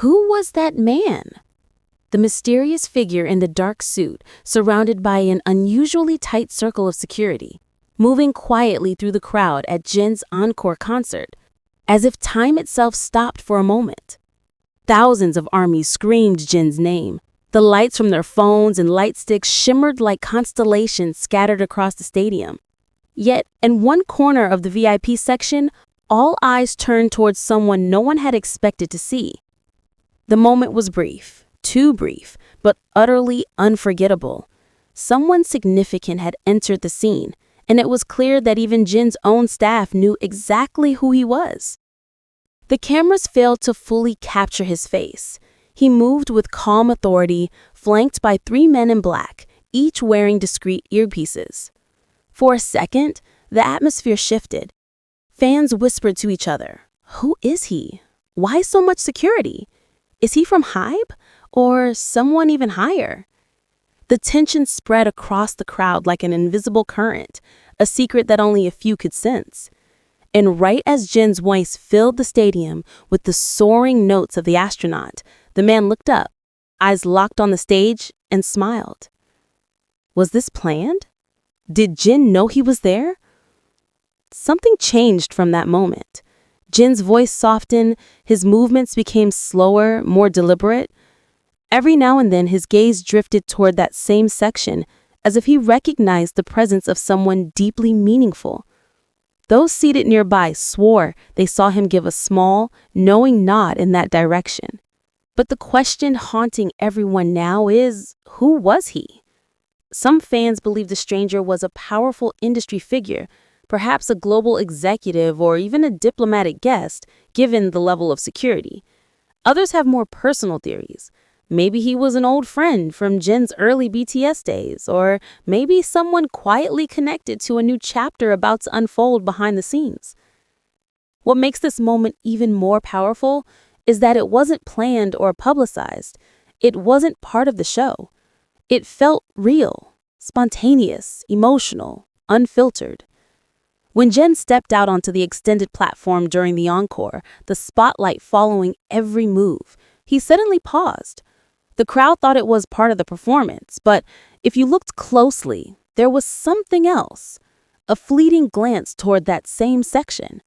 Who was that man? The mysterious figure in the dark suit, surrounded by an unusually tight circle of security, moving quietly through the crowd at Jin's encore concert, as if time itself stopped for a moment. Thousands of armies screamed Jin's name. The lights from their phones and light sticks shimmered like constellations scattered across the stadium. Yet, in one corner of the VIP section, all eyes turned towards someone no one had expected to see. The moment was brief. Too brief, but utterly unforgettable. Someone significant had entered the scene, and it was clear that even Jin's own staff knew exactly who he was. The cameras failed to fully capture his face. He moved with calm authority, flanked by 3 men in black, each wearing discreet earpieces. For a second, the atmosphere shifted. Fans whispered to each other, "Who is he? Why so much security? Is he from Hybe? Or someone even higher?" The tension spread across the crowd like an invisible current, a secret that only a few could sense. And right as Jin's voice filled the stadium with the soaring notes of the astronaut, the man looked up, eyes locked on the stage, and smiled. Was this planned? Did Jin know he was there? Something changed from that moment. Jin's voice softened, his movements became slower, more deliberate. Every now and then, his gaze drifted toward that same section, as if he recognized the presence of someone deeply meaningful. Those seated nearby swore they saw him give a small, knowing nod in that direction. But the question haunting everyone now is, who was he? Some fans believe the stranger was a powerful industry figure, perhaps a global executive or even a diplomatic guest, given the level of security. Others have more personal theories. Maybe he was an old friend from Jin's early BTS days, or maybe someone quietly connected to a new chapter about to unfold behind the scenes. What makes this moment even more powerful is that it wasn't planned or publicized. It wasn't part of the show. It felt real, spontaneous, emotional, unfiltered. When Jin stepped out onto the extended platform during the encore, the spotlight following every move, he suddenly paused. The crowd thought it was part of the performance, but if you looked closely, there was something else, a fleeting glance toward that same section.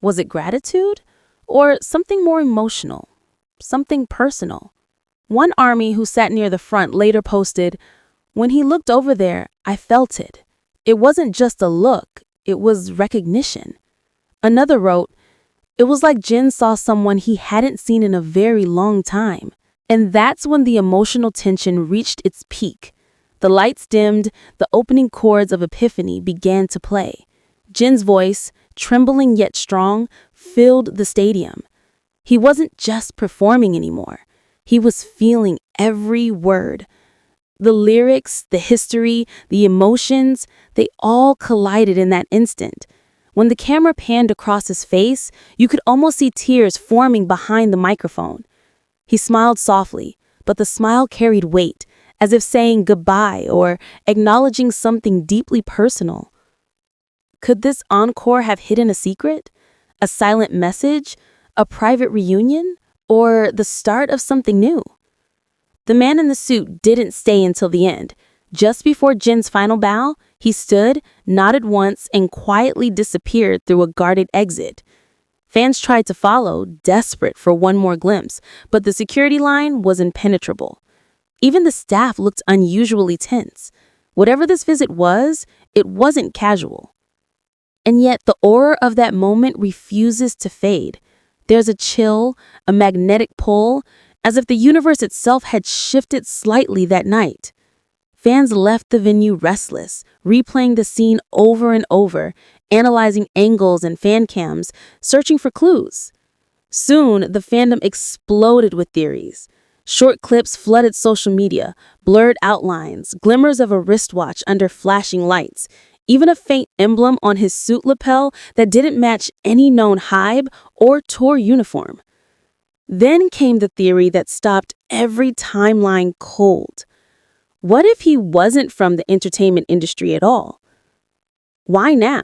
Was it gratitude or something more emotional, something personal? One army who sat near the front later posted, "When he looked over there, I felt it. It wasn't just a look, it was recognition." Another wrote, "It was like Jin saw someone he hadn't seen in a very long time." And that's when the emotional tension reached its peak. The lights dimmed, the opening chords of Epiphany began to play. Jin's voice, trembling yet strong, filled the stadium. He wasn't just performing anymore. He was feeling every word. The lyrics, the history, the emotions, they all collided in that instant. When the camera panned across his face, you could almost see tears forming behind the microphone. He smiled softly, but the smile carried weight, as if saying goodbye or acknowledging something deeply personal. Could this encore have hidden a secret? A silent message? A private reunion? Or the start of something new? The man in the suit didn't stay until the end. Just before Jin's final bow, he stood, nodded once, and quietly disappeared through a guarded exit. Fans tried to follow, desperate for one more glimpse, but the security line was impenetrable. Even the staff looked unusually tense. Whatever this visit was, it wasn't casual. And yet the aura of that moment refuses to fade. There's a chill, a magnetic pull, as if the universe itself had shifted slightly that night. Fans left the venue restless, replaying the scene over and over, analyzing angles and fan cams, searching for clues. Soon, the fandom exploded with theories. Short clips flooded social media, blurred outlines, glimmers of a wristwatch under flashing lights, even a faint emblem on his suit lapel that didn't match any known Hybe or tour uniform. Then came the theory that stopped every timeline cold. What if he wasn't from the entertainment industry at all? Why now?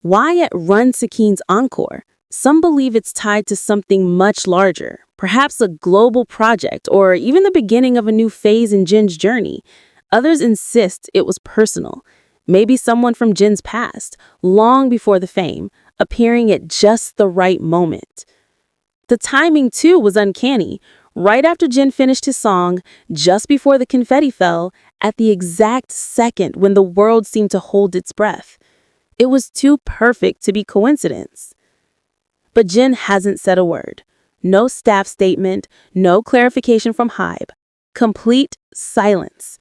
Why at Run Sakin's encore? Some believe it's tied to something much larger, perhaps a global project or even the beginning of a new phase in Jin's journey. Others insist it was personal, maybe someone from Jin's past, long before the fame, appearing at just the right moment. The timing, too, was uncanny. Right after Jin finished his song, just before the confetti fell, at the exact second when the world seemed to hold its breath. It was too perfect to be coincidence. But Jin hasn't said a word. No staff statement, no clarification from Hybe. Complete silence.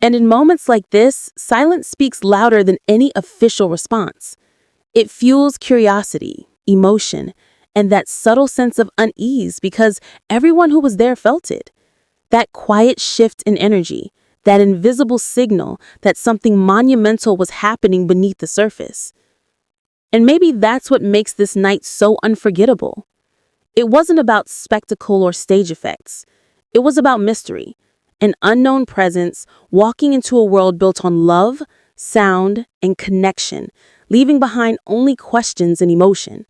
And in moments like this, silence speaks louder than any official response. It fuels curiosity, emotion, and that subtle sense of unease because everyone who was there felt it. That quiet shift in energy, that invisible signal that something monumental was happening beneath the surface. And maybe that's what makes this night so unforgettable. It wasn't about spectacle or stage effects. It was about mystery, an unknown presence walking into a world built on love, sound, and connection, leaving behind only questions and emotion.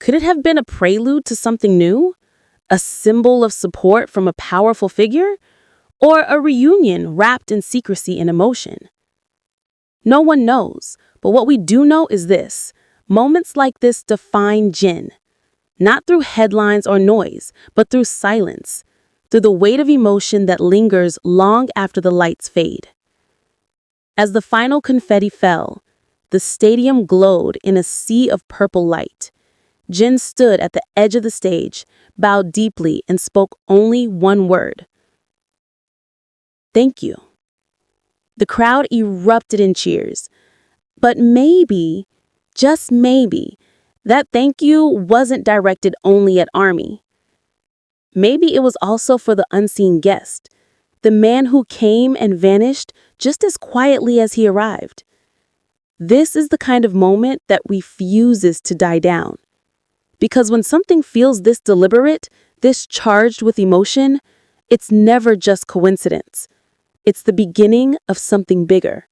Could it have been a prelude to something new? A symbol of support from a powerful figure? Or a reunion wrapped in secrecy and emotion? No one knows, but what we do know is this. Moments like this define Jin. Not through headlines or noise, but through silence, through the weight of emotion that lingers long after the lights fade. As the final confetti fell, the stadium glowed in a sea of purple light. Jin stood at the edge of the stage, bowed deeply, and spoke only one word. Thank you. The crowd erupted in cheers. But maybe, just maybe, that thank you wasn't directed only at ARMY. Maybe it was also for the unseen guest, the man who came and vanished just as quietly as he arrived. This is the kind of moment that refuses to die down. Because when something feels this deliberate, this charged with emotion, it's never just coincidence. It's the beginning of something bigger.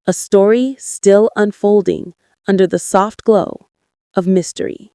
A story still unfolding under the soft glow of mystery.